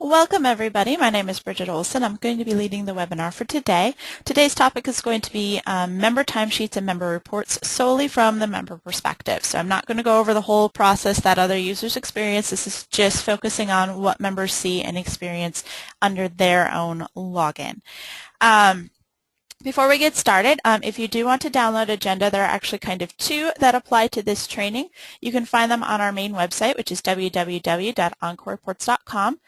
Welcome everybody. My name is Bridget Olson. I'm going to be leading the webinar for today. Today's topic is going to be member timesheets and member reports solely from the member perspective. So I'm not going to go over the whole process that other users experience. This is just focusing on what members see and experience under their own login. Before we get started, if you do want to download Agenda, there are actually kind of two that apply to this training. You can find them on our main website, which is www.oncorreports.com.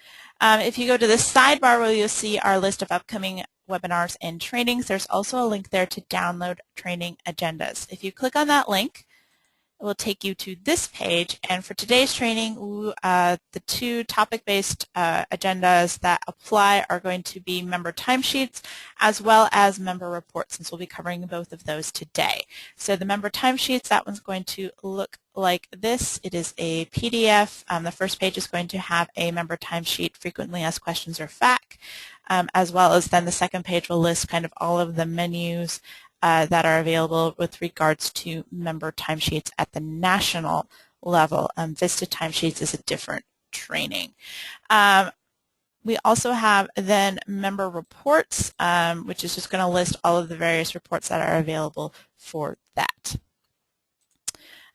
If you go to the sidebar where you'll see our list of upcoming webinars and trainings, there's also a link there to download training agendas. If you click on that link, it will take you to this page, and for today's training, the two topic-based agendas that apply are going to be member timesheets as well as member reports, since we'll be covering both of those today. So the member timesheets, that one's going to look like this. It is a PDF. The first page is going to have a member timesheet, frequently asked questions or FAQ, as well as then the second page will list kind of all of the menus that are available with regards to member timesheets at the national level. Vista Timesheets is a different training. We also have then member reports, which is just going to list all of the various reports that are available for that.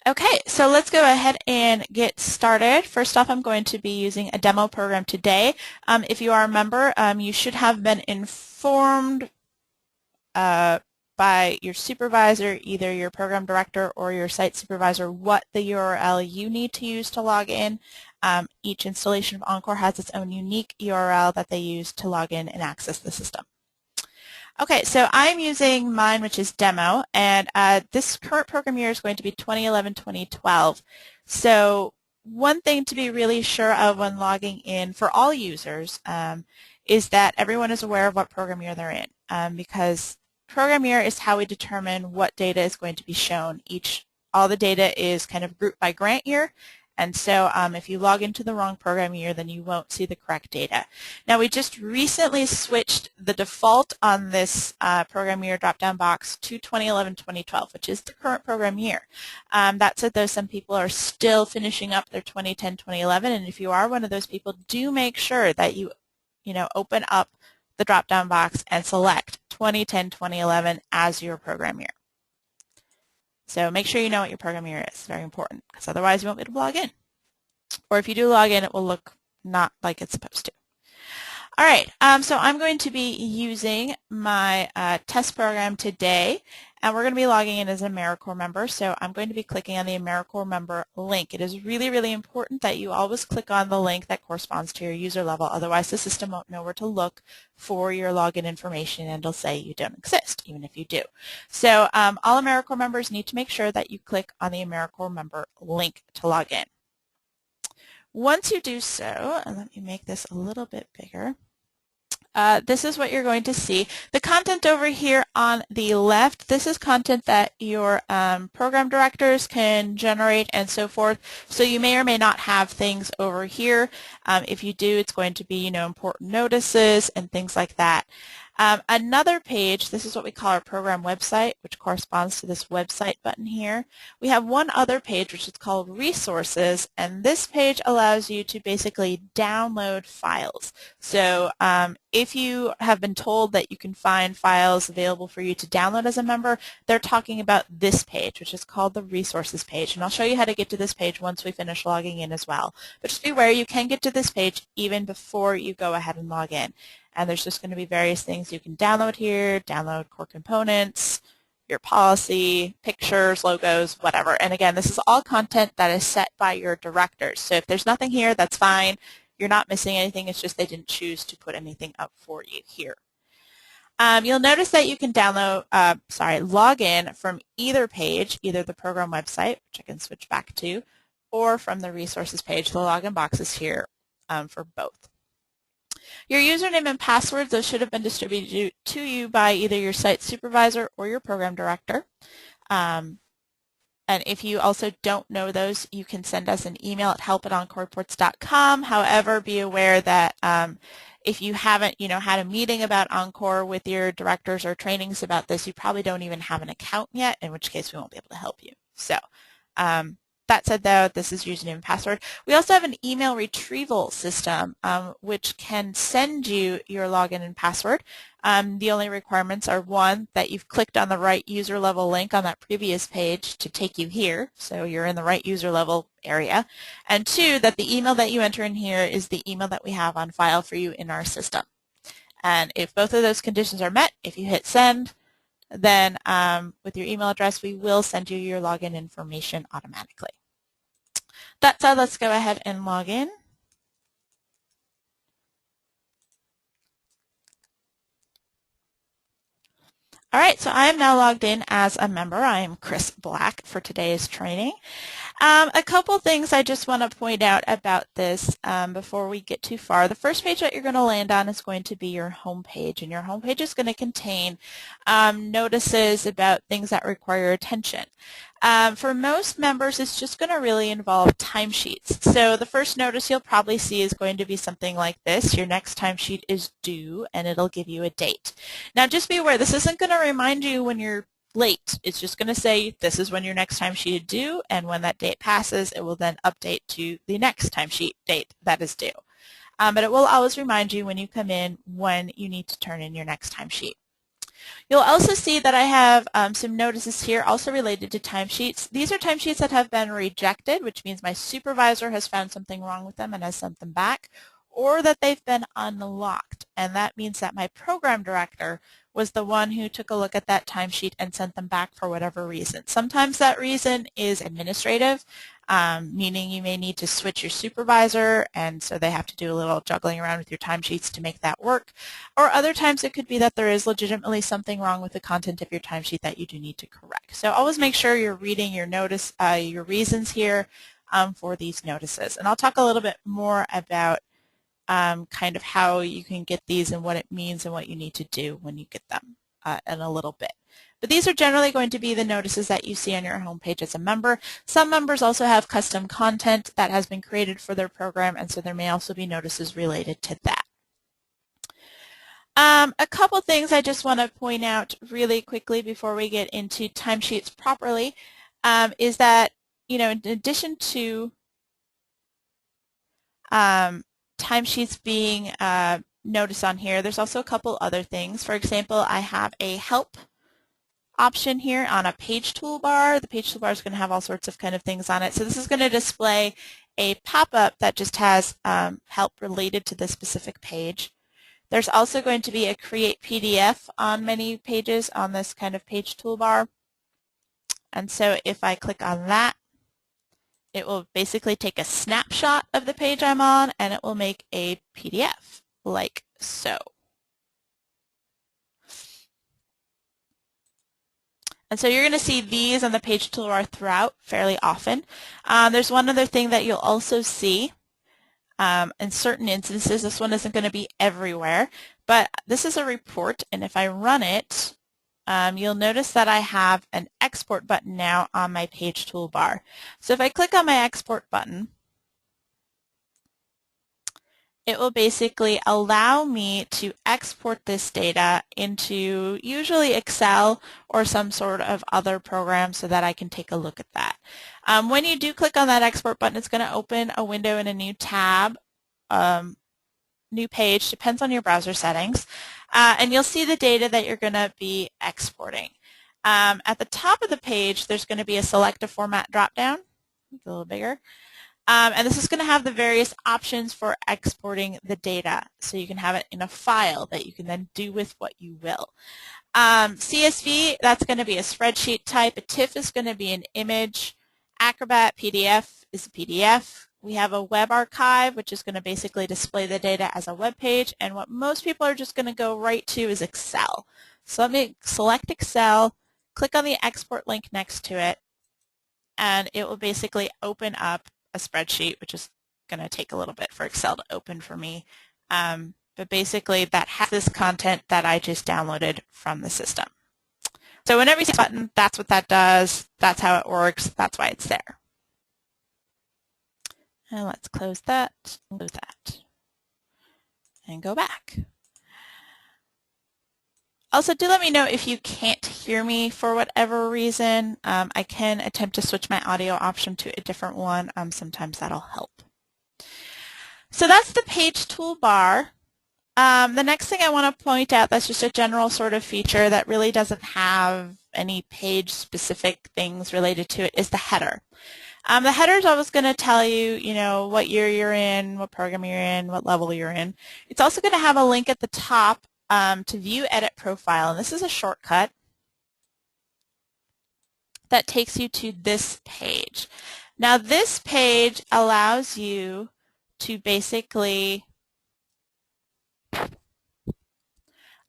Okay, so let's go ahead and get started. First off, I'm going to be using a demo program today. If you are a member, you should have been informed by your supervisor, either your program director or your site supervisor, what the URL you need to use to log in. Each installation of OnCorps has its own unique URL that they use to log in and access the system. Okay, so I'm using mine, which is demo, and this current program year is going to be 2011-2012. So one thing to be really sure of when logging in for all users is that everyone is aware of what program year they're in, because program year is how we determine what data is going to be shown. All the data is kind of grouped by grant year, and so if you log into the wrong program year, then you won't see the correct data. Now, we just recently switched the default on this program year drop-down box to 2011-2012, which is the current program year. That said, though, some people are still finishing up their 2010-2011, and if you are one of those people, do make sure that you open up the drop-down box and select 2010-2011 as your program year. So make sure you know what your program year is. Very important, because otherwise you won't be able to log in. Or if you do log in, it will look not like it's supposed to. All right, so I'm going to be using my test program today, and we're going to be logging in as an AmeriCorps member, so I'm going to be clicking on the AmeriCorps member link. It is really, really important that you always click on the link that corresponds to your user level, otherwise the system won't know where to look for your login information, and it'll say you don't exist, even if you do. So all AmeriCorps members need to make sure that you click on the AmeriCorps member link to log in. Once you do so, and let me make this a little bit bigger, this is what you're going to see. The content over here on the left, this is content that your program directors can generate and so forth. So you may or may not have things over here. If you do, it's going to be, important notices and things like that. Another page, this is what we call our program website, which corresponds to this website button here. We have one other page, which is called resources, and this page allows you to basically download files. So if you have been told that you can find files available for you to download as a member, they're talking about this page, which is called the resources page. And I'll show you how to get to this page once we finish logging in as well. But just be aware, you can get to this page even before you go ahead and log in. And there's just going to be various things you can download here, download core components, your policy, pictures, logos, whatever. And again, this is all content that is set by your directors. So if there's nothing here, that's fine. You're not missing anything. It's just they didn't choose to put anything up for you here. You'll notice that you can log in from either page, either the program website, which I can switch back to, or from the resources page. The login box is here for both. Your username and passwords, those should have been distributed to you by either your site supervisor or your program director. And if you also don't know those, you can send us an email at help@oncorreports.com. However, be aware that if you haven't, had a meeting about OnCorps with your directors or trainings about this, you probably don't even have an account yet, in which case we won't be able to help you. So That said, though, this is username and password. We also have an email retrieval system, which can send you your login and password. The only requirements are, one, that you've clicked on the right user level link on that previous page to take you here, so you're in the right user level area, and two, that the email that you enter in here is the email that we have on file for you in our system. And if both of those conditions are met, if you hit send, then with your email address, we will send you your login information automatically. That said, let's go ahead and log in. All right, so I am now logged in as a member. I am Chris Black for today's training. A couple things I just want to point out about this before we get too far. The first page that you're going to land on is going to be your home page, and your home page is going to contain notices about things that require attention. For most members, it's just going to really involve timesheets. So the first notice you'll probably see is going to be something like this. Your next timesheet is due, and it'll give you a date. Now just be aware, this isn't going to remind you when you're late. It's just going to say this is when your next timesheet is due, and when that date passes, it will then update to the next timesheet date that is due. But it will always remind you when you come in when you need to turn in your next timesheet. You'll also see that I have some notices here also related to timesheets. These are timesheets that have been rejected, which means my supervisor has found something wrong with them and has sent them back, or that they've been unlocked. And that means that my program director was the one who took a look at that timesheet and sent them back for whatever reason. Sometimes that reason is administrative, meaning you may need to switch your supervisor, and so they have to do a little juggling around with your timesheets to make that work. Or other times it could be that there is legitimately something wrong with the content of your timesheet that you do need to correct. So always make sure you're reading your notice, your reasons here for these notices. And I'll talk a little bit more about kind of how you can get these and what it means and what you need to do when you get them in a little bit. But these are generally going to be the notices that you see on your home page as a member. Some members also have custom content that has been created for their program, and so there may also be notices related to that. A couple things I just want to point out really quickly before we get into timesheets properly is that, in addition to timesheets being noticed on here, there's also a couple other things. For example, I have a help option here on a page toolbar. The page toolbar is going to have all sorts of kind of things on it. So this is going to display a pop-up that just has help related to this specific page. There's also going to be a create PDF on many pages on this kind of page toolbar. And so if I click on that, it will basically take a snapshot of the page I'm on, and it will make a PDF like so. And so you're going to see these on the page toolbar throughout fairly often. There's one other thing that you'll also see in certain instances. This one isn't going to be everywhere, but this is a report, and if I run it, you'll notice that I have an export button now on my page toolbar. So if I click on my export button, it will basically allow me to export this data into usually Excel or some sort of other program so that I can take a look at that. When you do click on that export button, it's going to open a window in a new tab, new page, depends on your browser settings, and you'll see the data that you're going to be exporting. At the top of the page, there's going to be a select a format drop-down, a little bigger. And this is going to have the various options for exporting the data. So you can have it in a file that you can then do with what you will. CSV, that's going to be a spreadsheet type. A TIFF is going to be an image. Acrobat PDF is a PDF. We have a web archive, which is going to basically display the data as a web page. And what most people are just going to go right to is Excel. So let me select Excel, click on the export link next to it, and it will basically open up a spreadsheet, which is going to take a little bit for Excel to open for me. But basically that has this content that I just downloaded from the system. So whenever you see a button, that's what that does. That's how it works. That's why it's there. And let's close that, and go back. Also, do let me know if you can't hear me for whatever reason. I can attempt to switch my audio option to a different one. Sometimes that'll help. So that's the page toolbar. The next thing I want to point out that's just a general sort of feature that really doesn't have any page-specific things related to it is the header. The header is always going to tell you, what year you're in, what program you're in, what level you're in. It's also going to have a link at the top to view edit profile, and this is a shortcut that takes you to this page. Now this page allows you to basically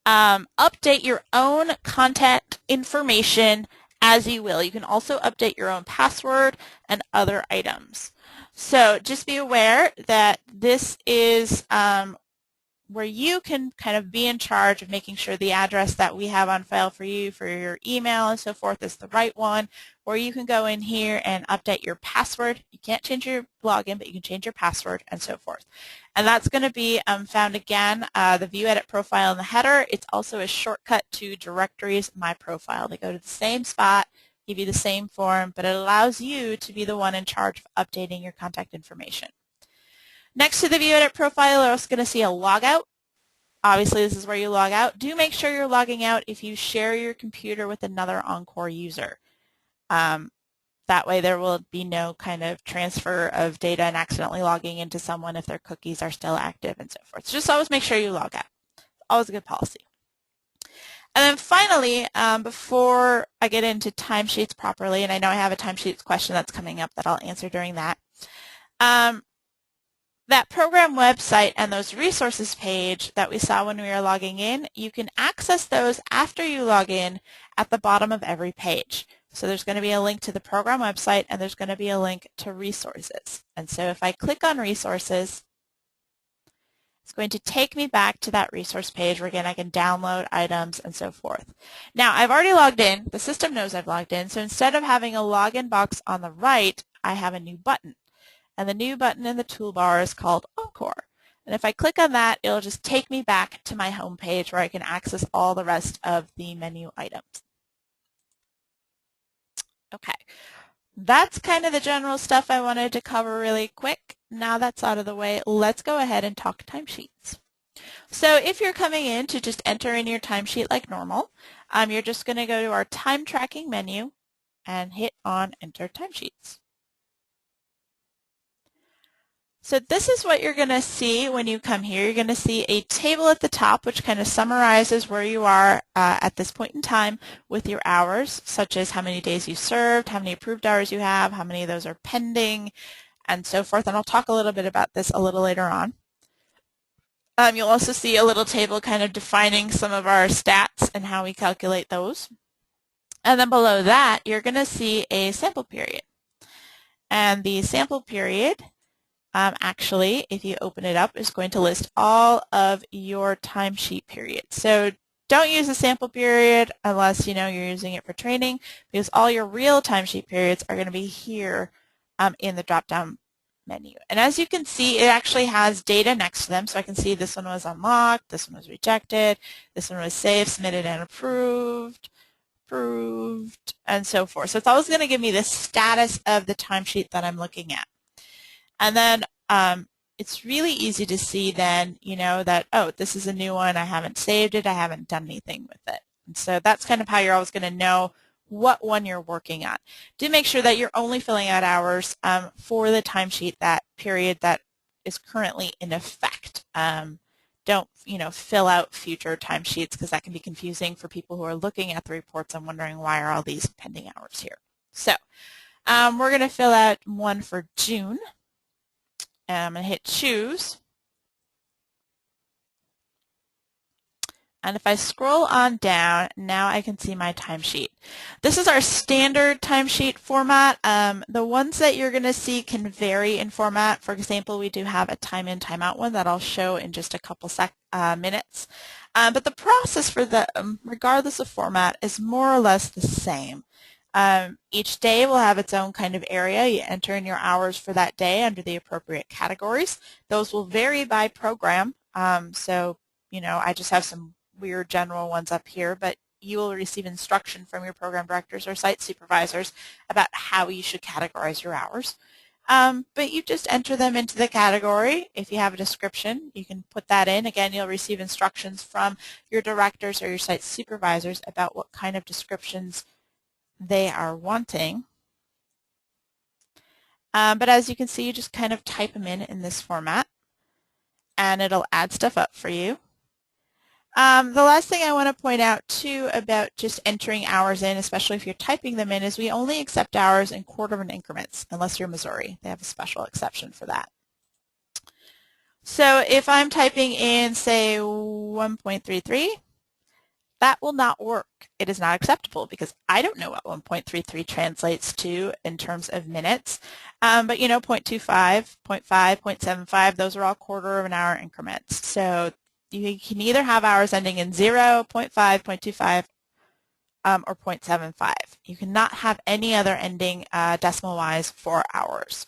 update your own contact information as you will. You can also update your own password and other items. So just be aware that this is where you can kind of be in charge of making sure the address that we have on file for you for your email and so forth is the right one, or you can go in here and update your password. You can't change your login, but you can change your password and so forth. And that's going to be found again, the View Edit Profile in the header. It's also a shortcut to Directories My Profile. They go to the same spot, give you the same form, but it allows you to be the one in charge of updating your contact information. Next to the View Edit Profile, you're also going to see a logout. Obviously, this is where you log out. Do make sure you're logging out if you share your computer with another OnCorps user. That way there will be no kind of transfer of data and accidentally logging into someone if their cookies are still active and so forth. So just always make sure you log out. Always a good policy. And then finally, before I get into timesheets properly, and I know I have a timesheets question that's coming up that I'll answer during that, that program website and those resources page that we saw when we were logging in, you can access those after you log in at the bottom of every page. So there's going to be a link to the program website and there's going to be a link to resources. And so if I click on resources, it's going to take me back to that resource page where again I can download items and so forth. Now I've already logged in. The system knows I've logged in. So instead of having a login box on the right, I have a new button. And the new button in the toolbar is called OnCorps. And if I click on that, it'll just take me back to my home page where I can access all the rest of the menu items. Okay, that's kind of the general stuff I wanted to cover really quick. Now that's out of the way, let's go ahead and talk timesheets. So if you're coming in to just enter in your timesheet like normal, you're just going to go to our time tracking menu and hit on Enter Timesheets. So this is what you're going to see when you come here. You're going to see a table at the top which kind of summarizes where you are at this point in time with your hours, such as how many days you served, how many approved hours you have, how many of those are pending, and so forth. And I'll talk a little bit about this a little later on. You'll also see a little table kind of defining some of our stats and how we calculate those. And then below that, you're going to see a sample period. And the sample period actually, if you open it up, is going to list all of your timesheet periods. So don't use the sample period unless you're using it for training, because all your real timesheet periods are going to be here in the drop-down menu. And as you can see, it actually has data next to them. So I can see this one was unlocked, this one was rejected, this one was saved, submitted, and approved, and so forth. So it's always going to give me the status of the timesheet that I'm looking at. And then it's really easy to see then, that, oh, this is a new one. I haven't saved it. I haven't done anything with it. And so that's kind of how you're always going to know what one you're working on. Do make sure that you're only filling out hours for the timesheet, that period that is currently in effect. Don't, fill out future timesheets because that can be confusing for people who are looking at the reports and wondering why are all these pending hours here. So we're going to fill out one for June. And I'm going to hit choose. And if I scroll on down, now I can see my timesheet. This is our standard timesheet format. The ones that you're going to see can vary in format. For example, we do have a time in, time out one that I'll show in just a couple minutes. But the process for them, regardless of format, is more or less the same. Each day will have its own kind of area. You enter in your hours for that day under the appropriate categories. Those will vary by program. So, I just have some weird general ones up here, but you will receive instruction from your program directors or site supervisors about how you should categorize your hours. But you just enter them into the category. If you have a description, you can put that in. Again, you'll receive instructions from your directors or your site supervisors about what kind of descriptions they are wanting. But as you can see, you just kind of type them in this format, and it'll add stuff up for you. The last thing I want to point out, too, about just entering hours in, especially if you're typing them in, is we only accept hours in quarter-of-an increments, unless you're Missouri. They have a special exception for that. So if I'm typing in, say, 1.33, that will not work. It is not acceptable because I don't know what 1.33 translates to in terms of minutes. But, you know, 0.25, 0.5, 0.75, those are all quarter-of-an-hour increments. So you can either have hours ending in 0, 0.5, 0.25, or 0.75. You cannot have any other ending decimal-wise for hours.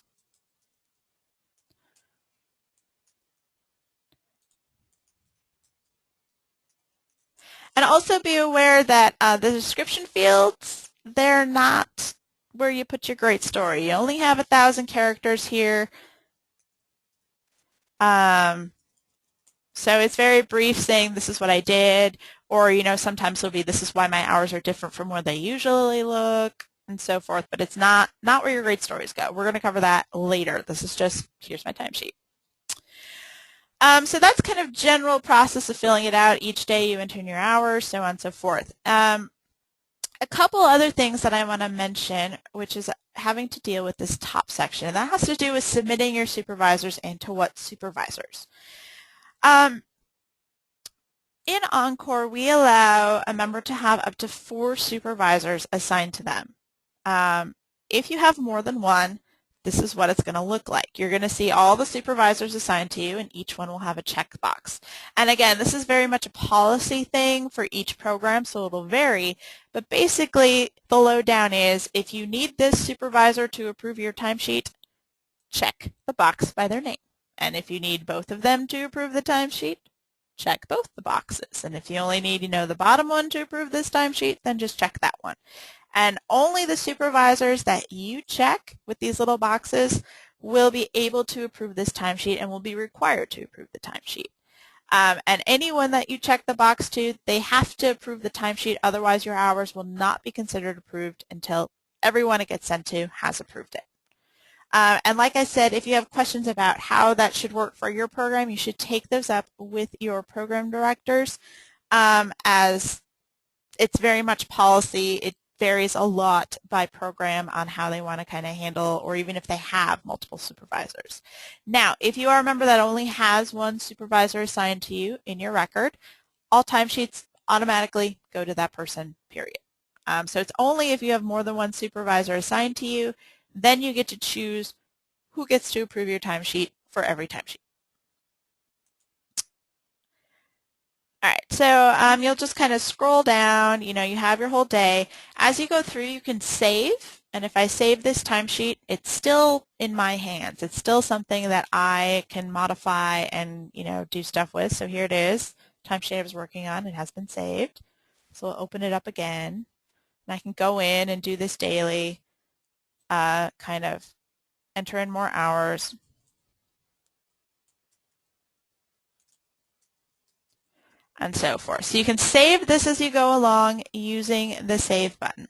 And also be aware that the description fields, they're not where you put your great story. You only have 1,000 characters here. So it's very brief, saying this is what I did, or, you know, sometimes it'll be this is why my hours are different from where they usually look, and so forth. But it's not where your great stories go. We're going to cover that later. This is just, here's my timesheet. So that's kind of general process of filling it out. Each day you enter in your hours, so on and so forth. A couple other things that I want to mention, which is having to deal with this top section, and that has to do with submitting your supervisors and to what supervisors. In OnCorps, we allow a member to have up to 4 supervisors assigned to them. If you have more than one, this is what it's going to look like. You're going to see all the supervisors assigned to you, and each one will have a checkbox. And again, this is very much a policy thing for each program, so it'll vary. But basically, the lowdown is if you need this supervisor to approve your timesheet, check the box by their name. And if you need both of them to approve the timesheet, check both the boxes. And if you only need, you know, the bottom one to approve this timesheet, then just check that one. And only the supervisors that you check with these little boxes will be able to approve this timesheet and will be required to approve the timesheet. And anyone that you check the box to, they have to approve the timesheet, otherwise your hours will not be considered approved until everyone it gets sent to has approved it. And like I said, if you have questions about how that should work for your program, you should take those up with your program directors, as it's very much policy. It varies a lot by program on how they want to kind of handle, or even if they have multiple supervisors. Now, if you are a member that only has one supervisor assigned to you in your record, all timesheets automatically go to that person, period. So it's only if you have more than one supervisor assigned to you, then you get to choose who gets to approve your timesheet for every timesheet. All right, so you'll just kind of scroll down. You know, you have your whole day. As you go through, you can save. And if I save this timesheet, it's still in my hands. It's still something that I can modify and, you know, do stuff with. So here it is, timesheet I was working on. It has been saved. So I'll open it up again. And I can go in and do this daily, kind of enter in more hours. And so forth. So you can save this as you go along using the Save button.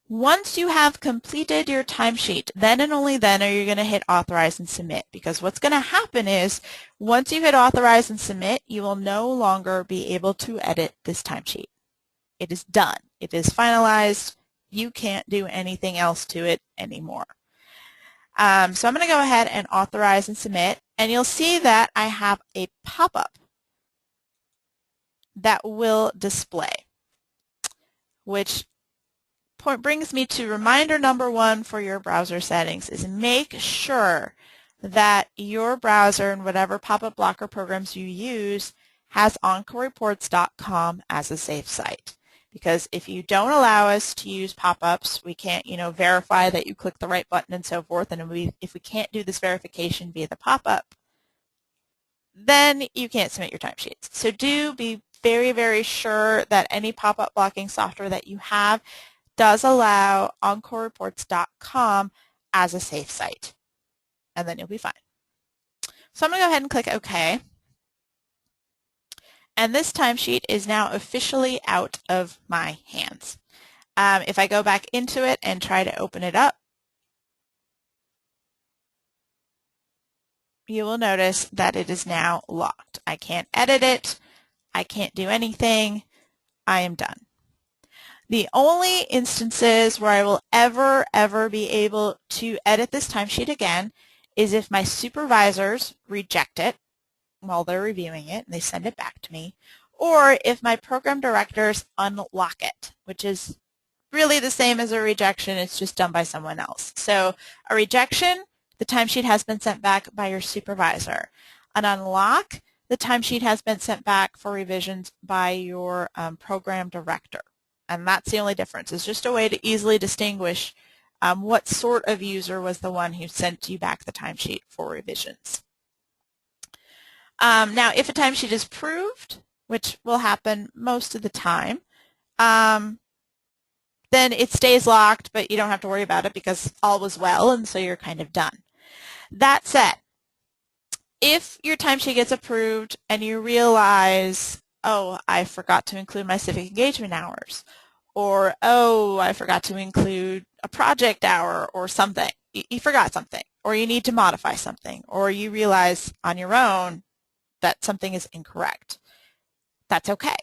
Once you have completed your timesheet, then and only then are you going to hit Authorize and Submit, because what's going to happen is once you hit Authorize and Submit, you will no longer be able to edit this timesheet. It is done. It is finalized. You can't do anything else to it anymore. So I'm going to go ahead and Authorize and Submit, and you'll see that I have a pop-up that will display, which brings me to reminder number 1 for your browser settings is make sure that your browser and whatever pop-up blocker programs you use has OnCorpsReports.com as a safe site. Because if you don't allow us to use pop-ups, we can't, you know, verify that you click the right button and so forth. And if we can't do this verification via the pop-up, then you can't submit your timesheets. So do be very, very sure that any pop-up blocking software that you have does allow OnCorrsReports.com as a safe site, and then you'll be fine. So I'm going to go ahead and click OK. And this timesheet is now officially out of my hands. If I go back into it and try to open it up, you will notice that it is now locked. I can't edit it. I can't do anything. I am done. The only instances where I will ever be able to edit this timesheet again is if my supervisors reject it while they're reviewing it and they send it back to me, or if my program directors unlock it, which is really the same as a rejection. It's just done by someone else. So a rejection, the timesheet has been sent back by your supervisor. An unlock, the timesheet has been sent back for revisions by your program director. And that's the only difference. It's just a way to easily distinguish what sort of user was the one who sent you back the timesheet for revisions. Now, if a timesheet is approved, which will happen most of the time, then it stays locked, but you don't have to worry about it because all was well, and so you're kind of done. That said, if your timesheet gets approved and you realize, oh, I forgot to include my civic engagement hours, or, oh, I forgot to include a project hour or something, you forgot something, or you need to modify something, or you realize on your own that something is incorrect, that's okay.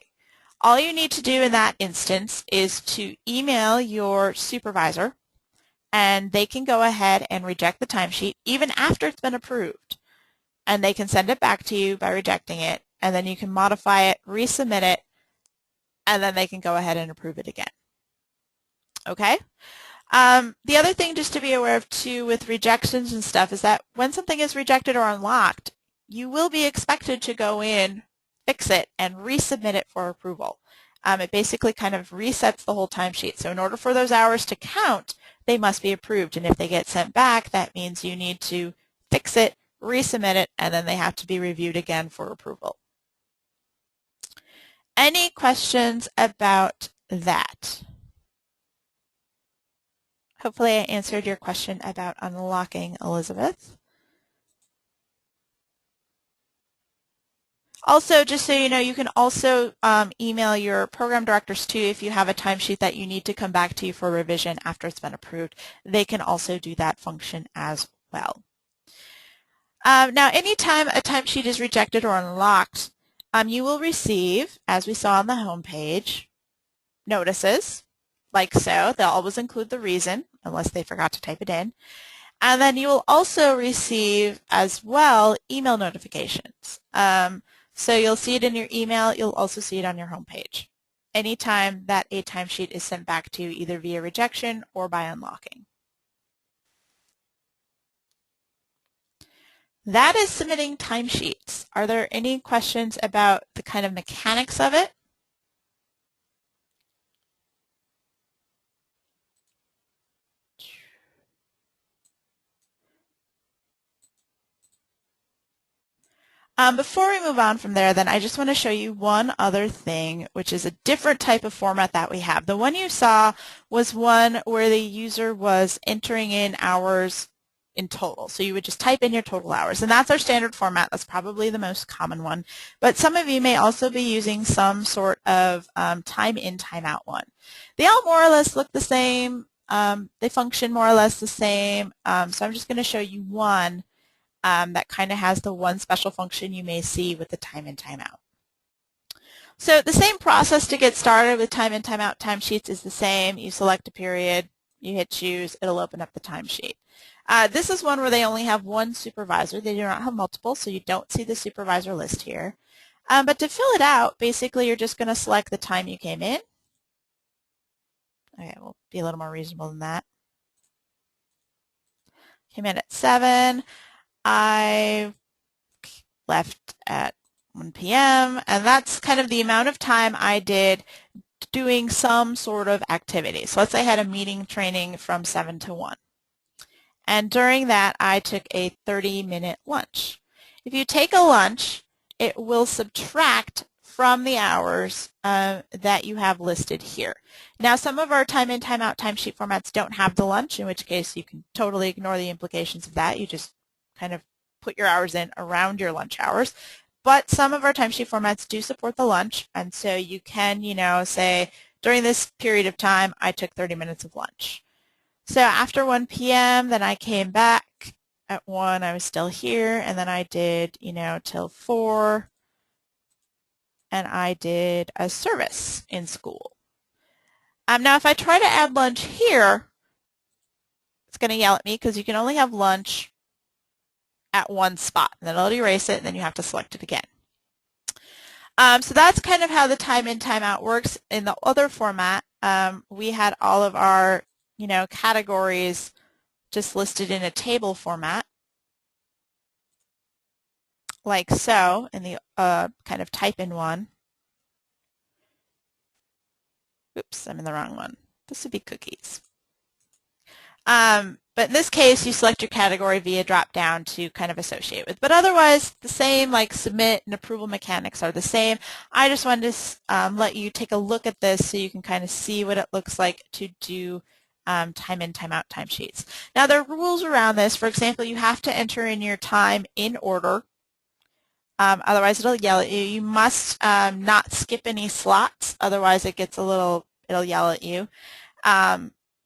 All you need to do in that instance is to email your supervisor, and they can go ahead and reject the timesheet even after it's been approved. And they can send it back to you by rejecting it, and then you can modify it, resubmit it, and then they can go ahead and approve it again. Okay? The other thing just to be aware of too with rejections and stuff is that when something is rejected or unlocked, you will be expected to go in, fix it, and resubmit it for approval. It basically kind of resets the whole timesheet. So in order for those hours to count, they must be approved. And if they get sent back, that means you need to fix it, resubmit it, and then they have to be reviewed again for approval. Any questions about that? Hopefully I answered your question about unlocking, Elizabeth. Also, just so you know, you can also email your program directors too if you have a timesheet that you need to come back to you for revision after it's been approved. They can also do that function as well. Now, anytime a timesheet is rejected or unlocked, you will receive, as we saw on the home page, notices, like so. They'll always include the reason, unless they forgot to type it in. And then you will also receive, as well, email notifications. So you'll see it in your email. You'll also see it on your home page anytime that a timesheet is sent back to you, either via rejection or by unlocking. That is submitting timesheets. Are there any questions about the kind of mechanics of it? Before we move on from there, then I just want to show you one other thing, which is a different type of format that we have. The one you saw was one where the user was entering in hours in total. So you would just type in your total hours, and that's our standard format. That's probably the most common one. But some of you may also be using some sort of time in, time out one. They all more or less look the same. They function more or less the same. So I'm just going to show you one that kind of has the one special function you may see with the time in, time out. So the same process to get started with time in, time out timesheets is the same. You select a period, you hit choose, it'll open up the timesheet. This is one where they only have one supervisor. They do not have multiple, so you don't see the supervisor list here. But to fill it out, basically you're just going to select the time you came in. Okay, we'll be a little more reasonable than that. Came in at 7. I left at 1 p.m. and that's kind of the amount of time I did doing some sort of activity. So let's say I had a meeting training from 7 to 1. And during that, I took a 30-minute lunch. If you take a lunch, it will subtract from the hours that you have listed here. Now, some of our time in, time out timesheet formats don't have the lunch, in which case you can totally ignore the implications of that. You just kind of put your hours in around your lunch hours. But some of our timesheet formats do support the lunch, and so you can, say, during this period of time, I took 30 minutes of lunch. So after 1 p.m., then I came back. At 1, I was still here, and then I did, till 4, and I did a service in school. Now, if I try to add lunch here, it's going to yell at me because you can only have lunch at one spot, and then it'll erase it, and then you have to select it again. So that's kind of how the time in, time out works. In the other format, we had all of our, categories just listed in a table format, like so, in the kind of type in one. Oops, I'm in the wrong one. This would be cookies. But in this case, you select your category via drop-down to kind of associate with. But otherwise, the same, like submit and approval mechanics are the same. I just wanted to let you take a look at this so you can kind of see what it looks like to do time in, time out timesheets. Now, there are rules around this. For example, you have to enter in your time in order. Otherwise, it'll yell at you. You must not skip any slots. Otherwise, it'll yell at you.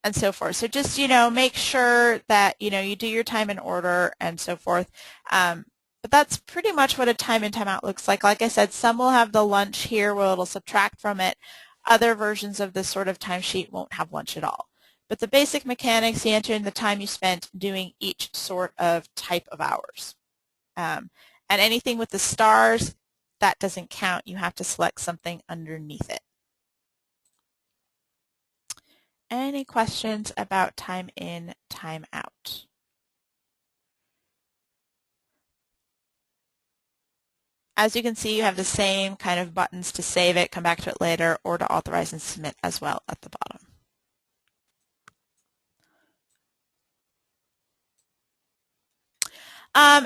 And so forth. So just, make sure that, you do your time in order and so forth. But that's pretty much what a time in, time out looks like. Like I said, some will have the lunch here where it'll subtract from it. Other versions of this sort of timesheet won't have lunch at all. But the basic mechanics, you enter in the time you spent doing each sort of type of hours. And anything with the stars, that doesn't count. You have to select something underneath it. Any questions about time in, time out? As you can see, you have the same kind of buttons to save it, come back to it later, or to authorize and submit as well at the bottom.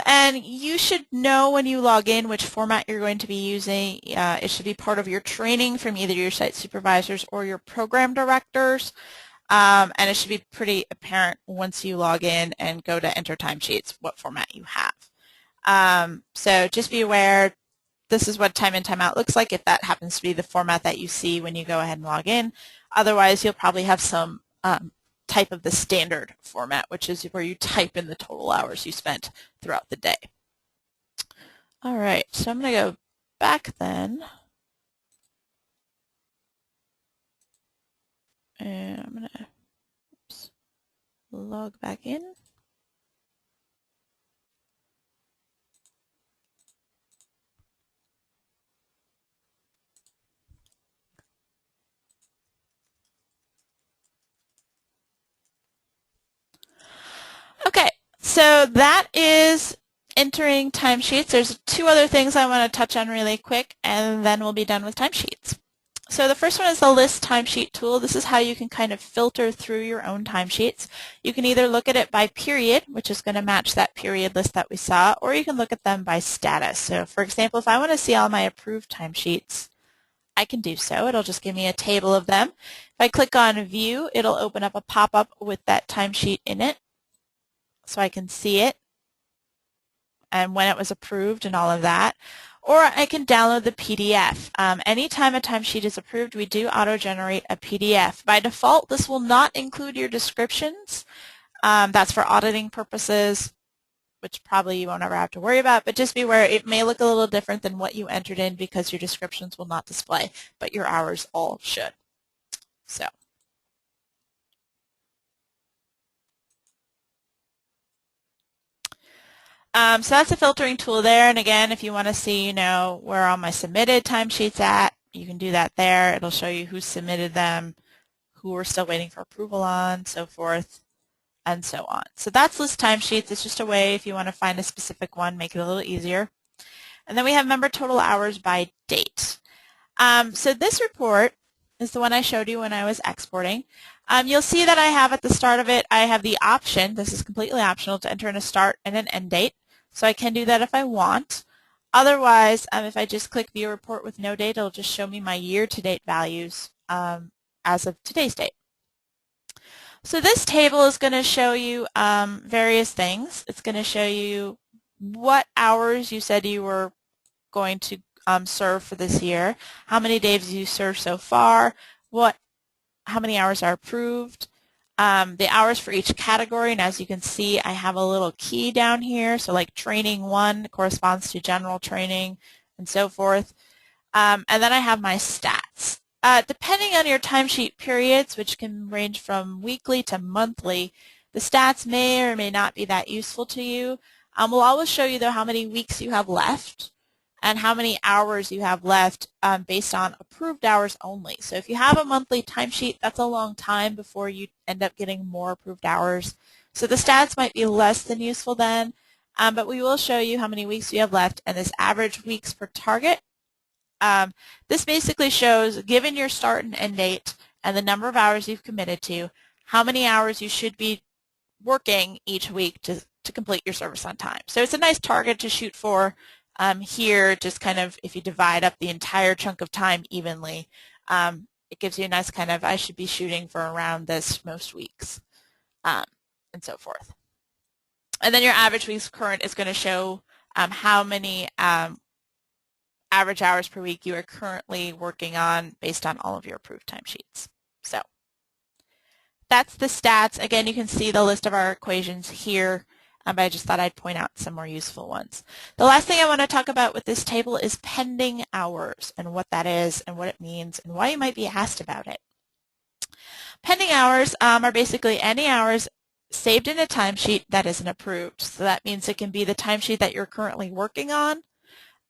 And you should know when you log in which format you're going to be using. It should be part of your training from either your site supervisors or your program directors. And it should be pretty apparent once you log in and go to enter timesheets what format you have. So just be aware this is what time in, time out looks like if that happens to be the format that you see when you go ahead and log in. Otherwise, you'll probably have some type of the standard format, which is where you type in the total hours you spent throughout the day. All right, so I'm going to go back then. And I'm going to log back in. Okay, so that is entering timesheets. There's 2 other things I want to touch on really quick, and then we'll be done with timesheets. So the first one is the list timesheet tool. This is how you can kind of filter through your own timesheets. You can either look at it by period, which is going to match that period list that we saw, or you can look at them by status. So for example, if I want to see all my approved timesheets, I can do so. It'll just give me a table of them. If I click on View, it'll open up a pop-up with that timesheet in it, so I can see it and when it was approved and all of that. Or I can download the PDF. Anytime a timesheet is approved, we do auto-generate a PDF. By default, this will not include your descriptions. That's for auditing purposes, which probably you won't ever have to worry about, but just be aware it may look a little different than what you entered in because your descriptions will not display, but your hours all should. So that's a filtering tool there. And again, if you want to see, where all my submitted timesheets at, you can do that there. It'll show you who submitted them, who we're still waiting for approval on, so forth, and so on. So that's list timesheets. It's just a way if you want to find a specific one, make it a little easier. And then we have member total hours by date. So this report is the one I showed you when I was exporting. You'll see that I have at the start of it, I have the option, this is completely optional, to enter in a start and an end date. So I can do that if I want. Otherwise, if I just click View Report with no date, it'll just show me my year-to-date values as of today's date. So this table is going to show you various things. It's going to show you what hours you said you were going to serve for this year, how many days you served so far, how many hours are approved, the hours for each category, and as you can see, I have a little key down here. So like training 1 corresponds to general training and so forth. And then I have my stats. Depending on your timesheet periods, which can range from weekly to monthly, the stats may or may not be that useful to you. We'll always show you, though, how many weeks you have left and how many hours you have left based on approved hours only. So if you have a monthly timesheet, that's a long time before you end up getting more approved hours. So the stats might be less than useful then, but we will show you how many weeks you have left and this average weeks per target. This basically shows, given your start and end date and the number of hours you've committed to, how many hours you should be working each week to complete your service on time. So it's a nice target to shoot for. Here, just kind of, if you divide up the entire chunk of time evenly, it gives you a nice kind of, I should be shooting for around this most weeks, and so forth. And then your average weeks current is going to show how many average hours per week you are currently working on based on all of your approved timesheets. So that's the stats. Again, you can see the list of our equations here. But I just thought I'd point out some more useful ones. The last thing I want to talk about with this table is pending hours and what that is and what it means and why you might be asked about it. Pending hours are basically any hours saved in a timesheet that isn't approved. So that means it can be the timesheet that you're currently working on.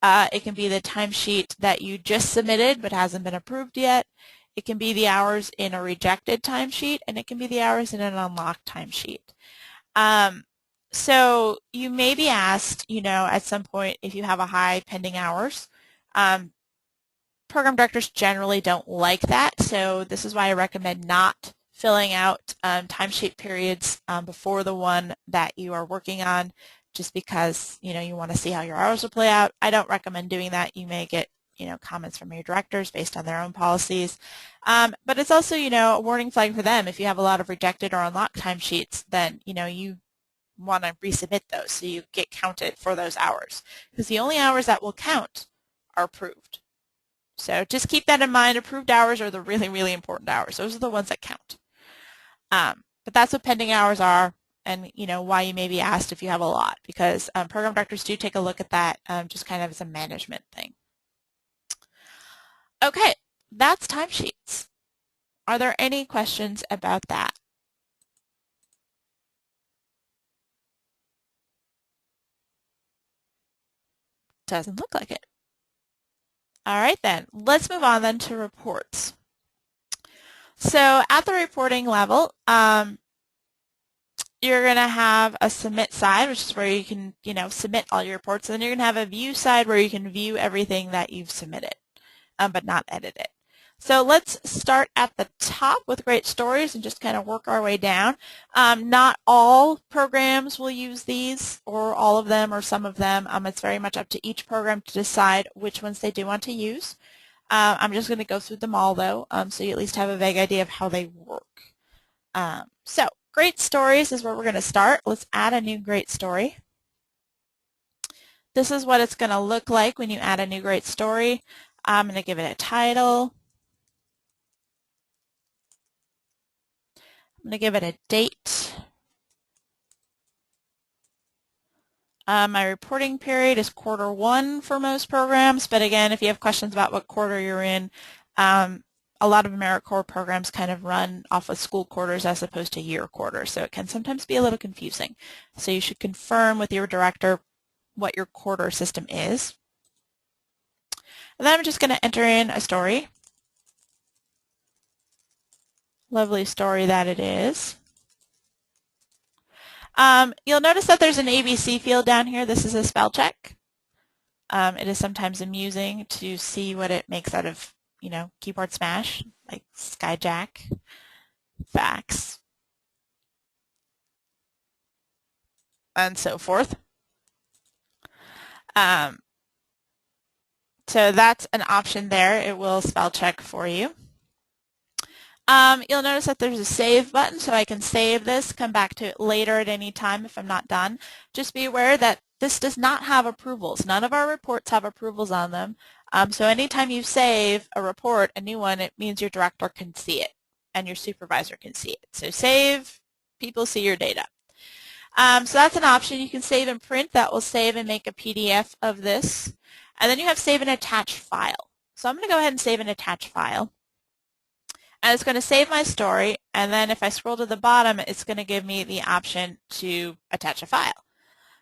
It can be the timesheet that you just submitted but hasn't been approved yet. It can be the hours in a rejected timesheet, and it can be the hours in an unlocked timesheet. So you may be asked, at some point if you have a high pending hours. Program directors generally don't like that, so this is why I recommend not filling out timesheet periods before the one that you are working on, just because you want to see how your hours will play out. I don't recommend doing that. You may get comments from your directors based on their own policies. But it's also a warning flag for them. If you have a lot of rejected or unlocked timesheets, then you want to resubmit those so you get counted for those hours, because the only hours that will count are approved. So just keep that in mind. Approved hours are the really, really important hours. Those are the ones that count. But that's what pending hours are, and why you may be asked if you have a lot, because program directors do take a look at that just kind of as a management thing. Okay, that's timesheets. Are there any questions about that? Doesn't look like it. All right then, let's move on then to reports. So at the reporting level, you're going to have a submit side, which is where you can, submit all your reports, and then you're going to have a view side where you can view everything that you've submitted, but not edit it. So let's start at the top with great stories and just kind of work our way down. Not all programs will use these, or all of them, or some of them. It's very much up to each program to decide which ones they do want to use. I'm just going to go through them all, though, so you at least have a vague idea of how they work. So great stories is where we're going to start. Let's add a new great story. This is what it's going to look like when you add a new great story. I'm going to give it a title. I'm going to give it a date. My reporting period is Q1 for most programs, but again, if you have questions about what quarter you're in, a lot of AmeriCorps programs kind of run off of school quarters as opposed to year quarters, so it can sometimes be a little confusing. So you should confirm with your director what your quarter system is. And then I'm just going to enter in a story. Lovely story that it is. You'll notice that there's an ABC field down here. This is a spell check. It is sometimes amusing to see what it makes out of, keyboard smash, like skyjack, fax, and so forth. So that's an option there. It will spell check for you. You'll notice that there's a save button, so I can save this, come back to it later at any time if I'm not done. Just be aware that this does not have approvals. None of our reports have approvals on them. So anytime you save a report, a new one, it means your director can see it and your supervisor can see it. So save, people see your data. So that's an option. You can save and print. That will save and make a PDF of this. And then you have save and attach file. So I'm going to go ahead and save and attach file. And it's going to save my story, and then if I scroll to the bottom, it's going to give me the option to attach a file.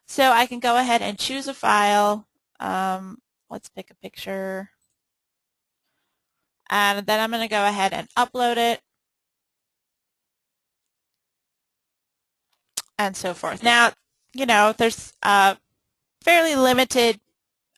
So I can go ahead and choose a file. Let's pick a picture. And then I'm going to go ahead and upload it, and so forth. Now, you know, there's fairly limited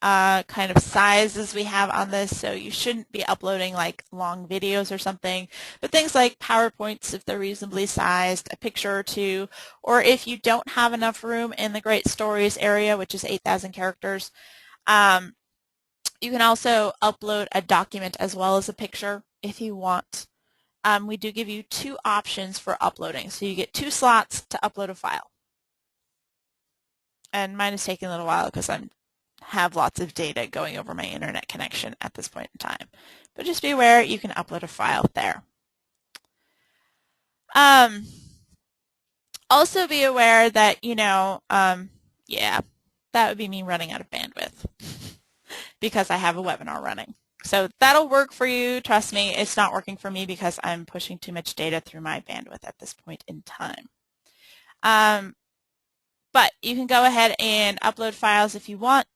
kind of sizes we have on this, so you shouldn't be uploading like long videos or something, but things like PowerPoints, if they're reasonably sized, a picture or two, or if you don't have enough room in the Great Stories area, which is 8,000 characters, you can also upload a document as well as a picture if you want. We do give you 2 options for uploading, so you get 2 slots to upload a file. And mine is taking a little while because I have lots of data going over my internet connection at this point in time. But just be aware you can upload a file there. Also be aware that, you know, yeah, that would be me running out of bandwidth because I have a webinar running. So that'll work for you. Trust me, it's not working for me because I'm pushing too much data through my bandwidth at this point in time. But you can go ahead and upload files if you want.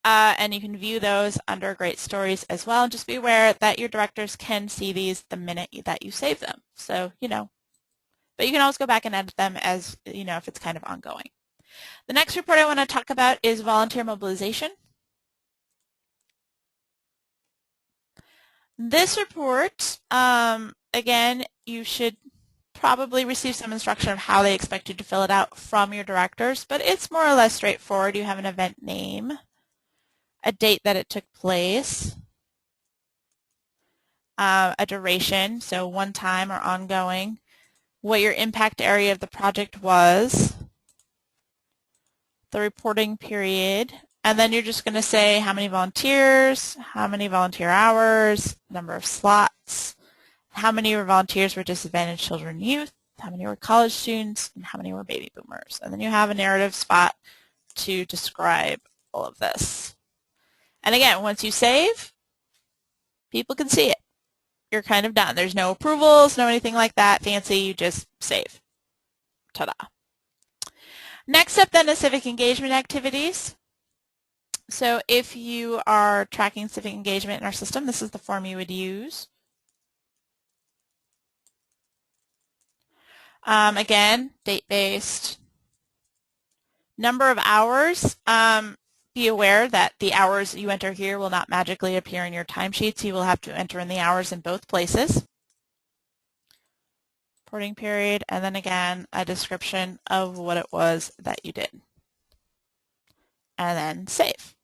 And you can view those under Great Stories as well. Just be aware that your directors can see these the minute that you save them. So, you know, but you can always go back and edit them as, you know, if it's kind of ongoing. The next report I want to talk about is volunteer mobilization. This report, again, you should probably receive some instruction of how they expect you to fill it out from your directors, but it's more or less straightforward. You have an event name, a date that it took place, a duration, so one time or ongoing, what your impact area of the project was, the reporting period, and then you're just going to say how many volunteers, how many volunteer hours, number of slots, how many volunteers were disadvantaged children and youth, how many were college students, and how many were baby boomers. And then you have a narrative spot to describe all of this. And again, once you save, people can see it. You're kind of done. There's no approvals, no anything like that fancy. You just save. Ta-da. Next up then is civic engagement activities. So if you are tracking civic engagement in our system, this is the form you would use. Again, date-based. Number of hours. Be aware that the hours you enter here will not magically appear in your timesheets. You will have to enter in the hours in both places. Reporting period, and then again, a description of what it was that you did. And then save.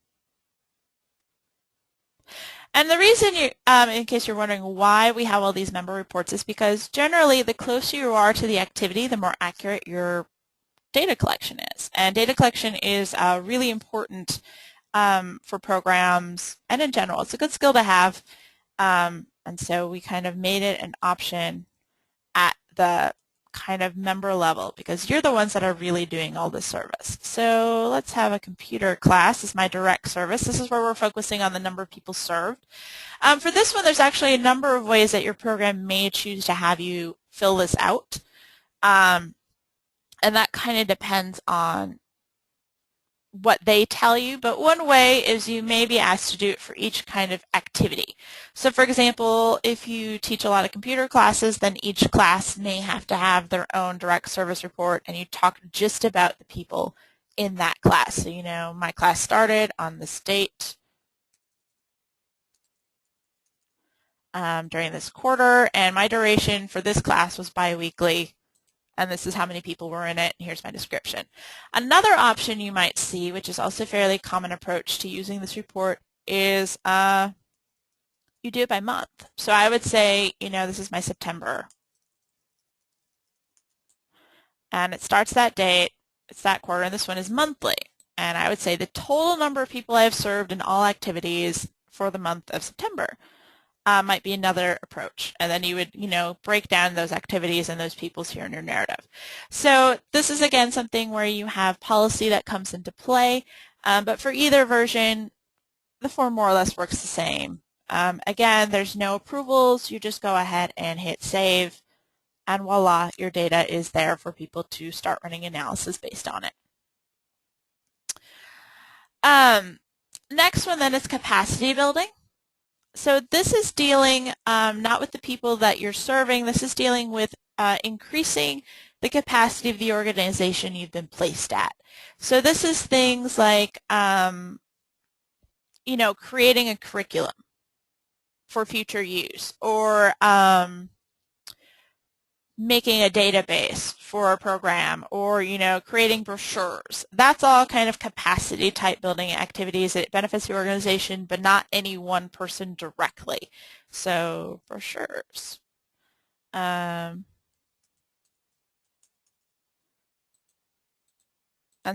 And the reason, in case you're wondering why we have all these member reports, is because generally the closer you are to the activity, the more accurate your data collection is. And data collection is really important for programs and in general. It's a good skill to have. And so we kind of made it an option at the kind of member level because you're the ones that are really doing all the service. So let's have a computer class. This is my direct service. This is where we're focusing on the number of people served. For this one, there's actually a number of ways that your program may choose to have you fill this out. And that kind of depends on what they tell you, but one way is you may be asked to do it for each kind of activity. So for example, if you teach a lot of computer classes, then each class may have to have their own direct service report, and you talk just about the people in that class. So, you know, my class started on this date during this quarter, and my duration for this class was biweekly, and this is how many people were in it, and here's my description. Another option you might see, which is also a fairly common approach to using this report, is you do it by month. So I would say, this is my September. And it starts that date, it's that quarter, and this one is monthly. And I would say the total number of people I have served in all activities for the month of September might be another approach. And then you would, break down those activities and those peoples here in your narrative. So this is, again, something where you have policy that comes into play. But for either version, the form more or less works the same. Again, there's no approvals. You just go ahead and hit save. And voila, your data is there for people to start running analysis based on it. Next one then is capacity building. So this is dealing not with the people that you're serving. This is dealing with increasing the capacity of the organization you've been placed at. So this is things like, creating a curriculum for future use, or making a database for a program, or creating brochures. That's all kind of capacity type building activities. It benefits the organization, but not any one person directly. So brochures. And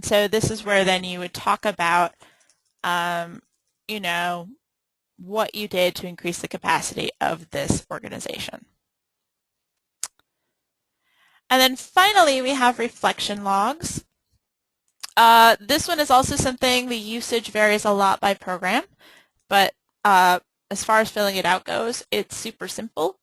so this is where then you would talk about what you did to increase the capacity of this organization. And then finally, we have reflection logs. This one is also something, the usage varies a lot by program, but as far as filling it out goes, it's super simple.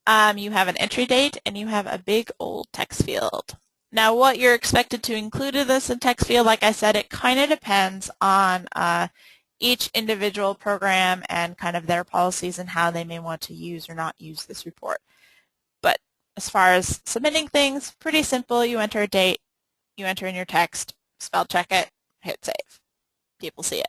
You have an entry date and you have a big old text field. Now what you're expected to include in this text field, like I said, it kind of depends on each individual program and kind of their policies and how they may want to use or not use this report. But as far as submitting things, pretty simple. You enter a date, you enter in your text, spell check it, hit save. People see it.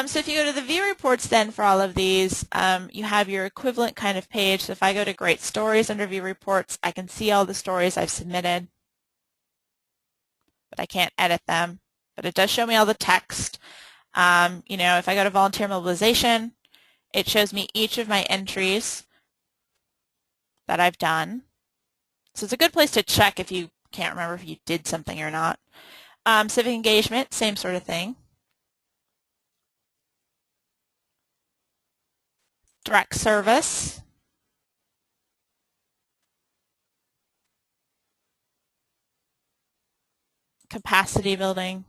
So if you go to the view reports then for all of these, you have your equivalent kind of page. So if I go to Great Stories under view reports, I can see all the stories I've submitted, but I can't edit them. But it does show me all the text. If I go to Volunteer Mobilization, it shows me each of my entries that I've done. So it's a good place to check if you can't remember if you did something or not. Civic engagement, same sort of thing. Direct service. Capacity building.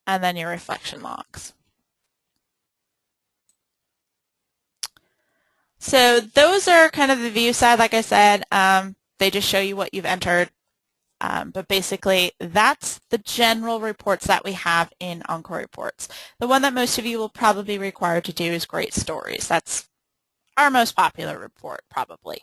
And then your reflection logs. So those are kind of the view side. Like I said, they just show you what you've entered. But basically, that's the general reports that we have in OnCorps reports. The one that most of you will probably be required to do is Great Stories. That's our most popular report, probably.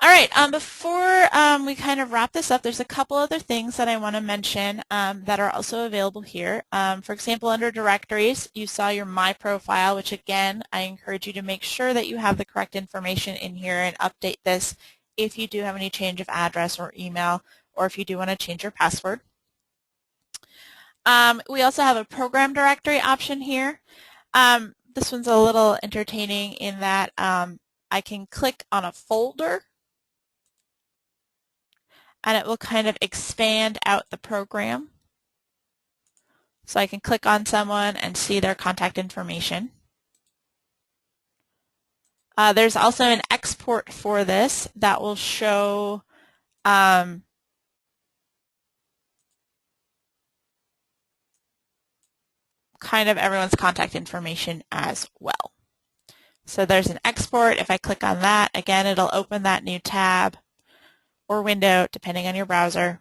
All right, before we kind of wrap this up, there's a couple other things that I want to mention that are also available here. For example, under directories, you saw your My Profile, which again, I encourage you to make sure that you have the correct information in here and update this if you do have any change of address or email, or if you do want to change your password. We also have a program directory option here. This one's a little entertaining in that I can click on a folder and it will kind of expand out the program. So I can click on someone and see their contact information. There's also an export for this that will show kind of everyone's contact information as well. So there's an export. If I click on that, again, it'll open that new tab or window, depending on your browser.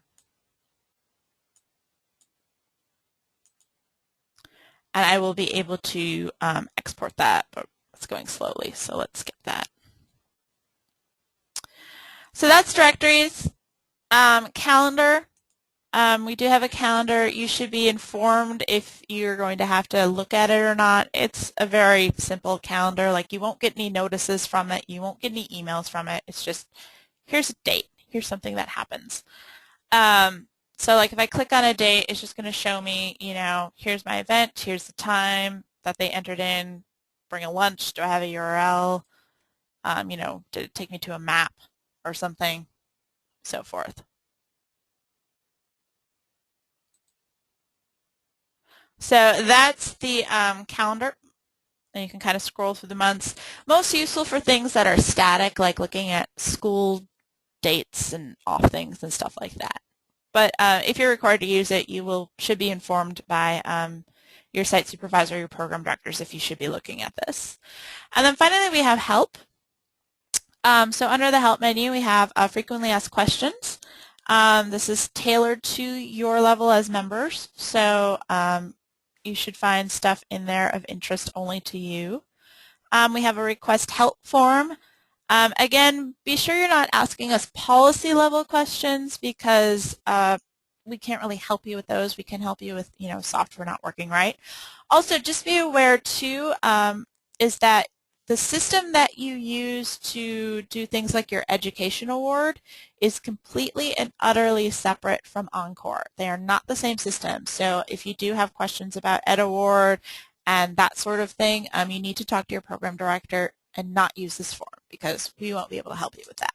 And I will be able to export that, but it's going slowly, so let's skip that. So that's directories. Calendar. We do have a calendar. You should be informed if you're going to have to look at it or not. It's a very simple calendar. Like, you won't get any notices from it. You won't get any emails from it. It's just, here's a date. Here's something that happens. So like if I click on a date, it's just going to show me, here's my event, here's the time that they entered in, bring a lunch, do I have a URL, did it take me to a map or something, so forth. So that's the calendar, and you can kind of scroll through the months. Most useful for things that are static, like looking at school dates and off things and stuff like that. But if you're required to use it, you should be informed by your site supervisor, your program directors, if you should be looking at this. And then finally, we have help. So under the help menu, we have frequently asked questions. This is tailored to your level as members, so you should find stuff in there of interest only to you. We have a request help form. Again, be sure you're not asking us policy level questions because we can't really help you with those. We can help you with, software not working right. Also, just be aware too is that the system that you use to do things like your education award is completely and utterly separate from OnCorps. They are not the same system. So if you do have questions about Ed Award and that sort of thing, you need to talk to your program director and not use this form because we won't be able to help you with that.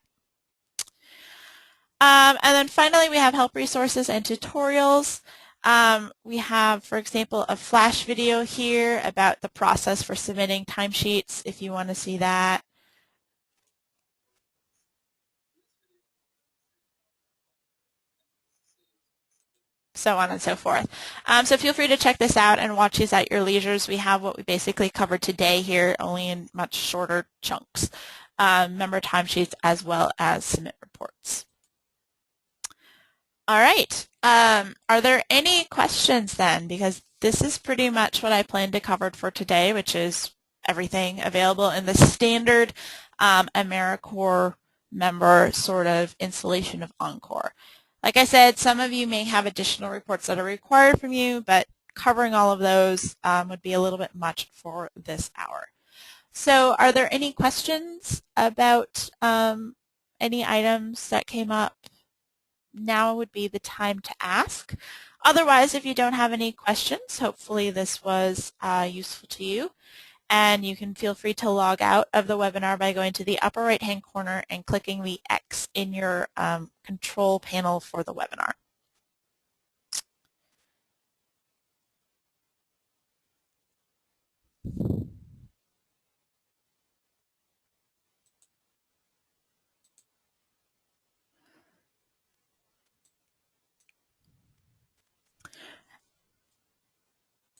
And then finally, we have help resources and tutorials. We have, for example, a flash video here about the process for submitting timesheets if you want to see that. So on and so forth. So feel free to check this out and watch these at your leisures. We have what we basically covered today here, only in much shorter chunks. Member timesheets as well as submit reports. All right. Are there any questions then? Because this is pretty much what I planned to cover for today, which is everything available in the standard AmeriCorps member sort of installation of OnCorps. Like I said, some of you may have additional reports that are required from you, but covering all of those would be a little bit much for this hour. So are there any questions about any items that came up? Now would be the time to ask. Otherwise, if you don't have any questions, hopefully this was useful to you. And you can feel free to log out of the webinar by going to the upper right-hand corner and clicking the X in your control panel for the webinar.